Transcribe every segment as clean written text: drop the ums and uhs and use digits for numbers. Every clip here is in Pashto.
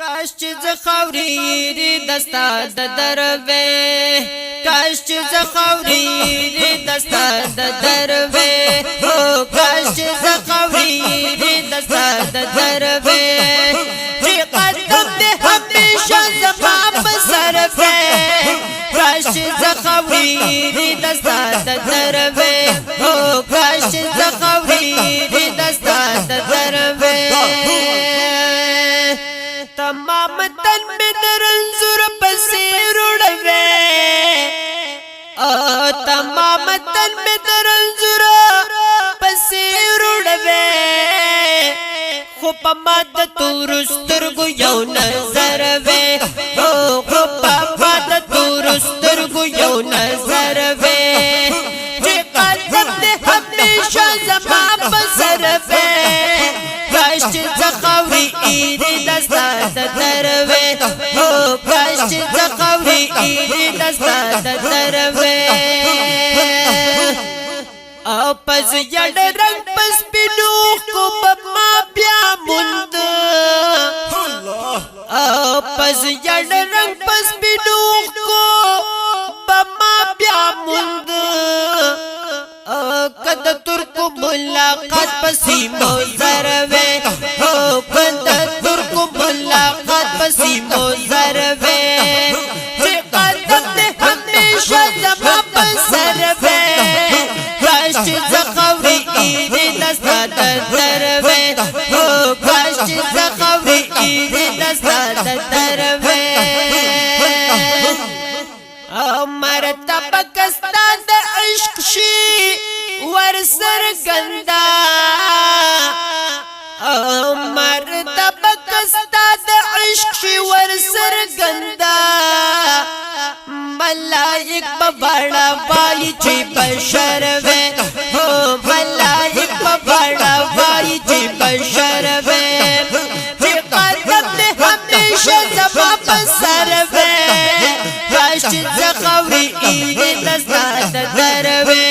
کاش چې زخوري دستا د دروي کاش چې زخوري دستا د دروي او کاش چې زخوري دستا د دروي چې قدم دې همیشه زما په سر وي کاش چې زخوري دستا د دروي او کاش چې زخوري دستا د دروي تمام تن میں درنزور پسیر اڑوے تمام تن میں درنزور پسیر اڑوے خوب ماد تورسترگو یو نظر وے خوب ماد تورسترگو یو نظر وے جے قدم دے ہمیشہ زمان پسر وے کاش زخوري ایری دستا د دروي او کاش زخوري ایری دستا د دروي او پس یډ رنگ پس پینو کو بما بیا مند او پس یډ رنگ پس پینو کو بما بیا مند کد ترکو ملاقات پسیمو زروے کد ترکو ملاقات پسیمو زروے چه قدم دے ہمیشہ زما پسروے کاش زخوری ایری دستا دروے کاش زخوری ایری دستا دروے مرتبہ کستا دا عشق شی ورسر گندا مرتبہ کستا دا عشق شی ورسر گندا ملائک ببڑا وائی چی بشر وے ملائک ببڑا وائی چی بشر وے چی قدم دے ہمیشہ زما پسر وے کاش زخوري ایری دستا د دروي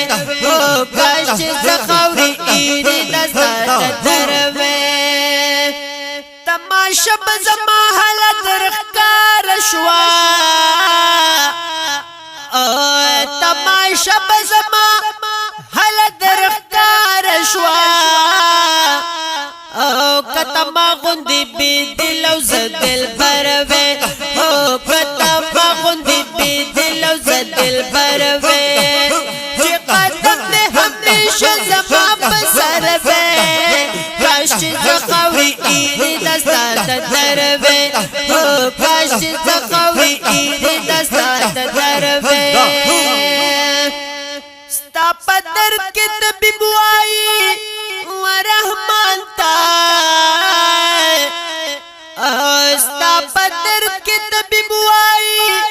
او کاش زخوري ایری دستا د دروي تماشا بزما حالت رخکار شوا تماشا بزما حالت رخکار شوا او کتما غندی بی دل او زدل بروي او کتما غندی بی دل او زدل بروي چې قدم دې همیشه زما په سر وي کاش زخوري ایری دستا د دروي او کاش زخوري ایری دستا د دروي ستا په در کې طبيب وایي ورحمان تا ستا په در کې طبيب وایي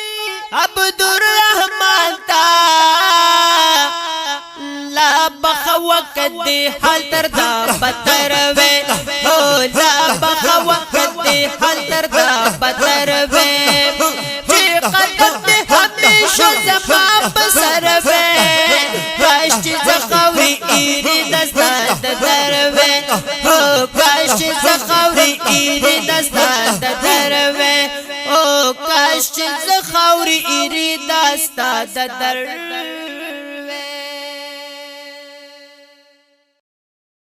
عبدالرحمن تا لا بخوا کدی حال تر دا بدر وے لا بخوا کدی حال تر دا بدر وے جی قدم دے ہمیشہ زما پسر وے کاش زخوری ایری دستا د دروي کاش زخوري ایری دستا د دروي او کاش زخوري ایری دستا د دروي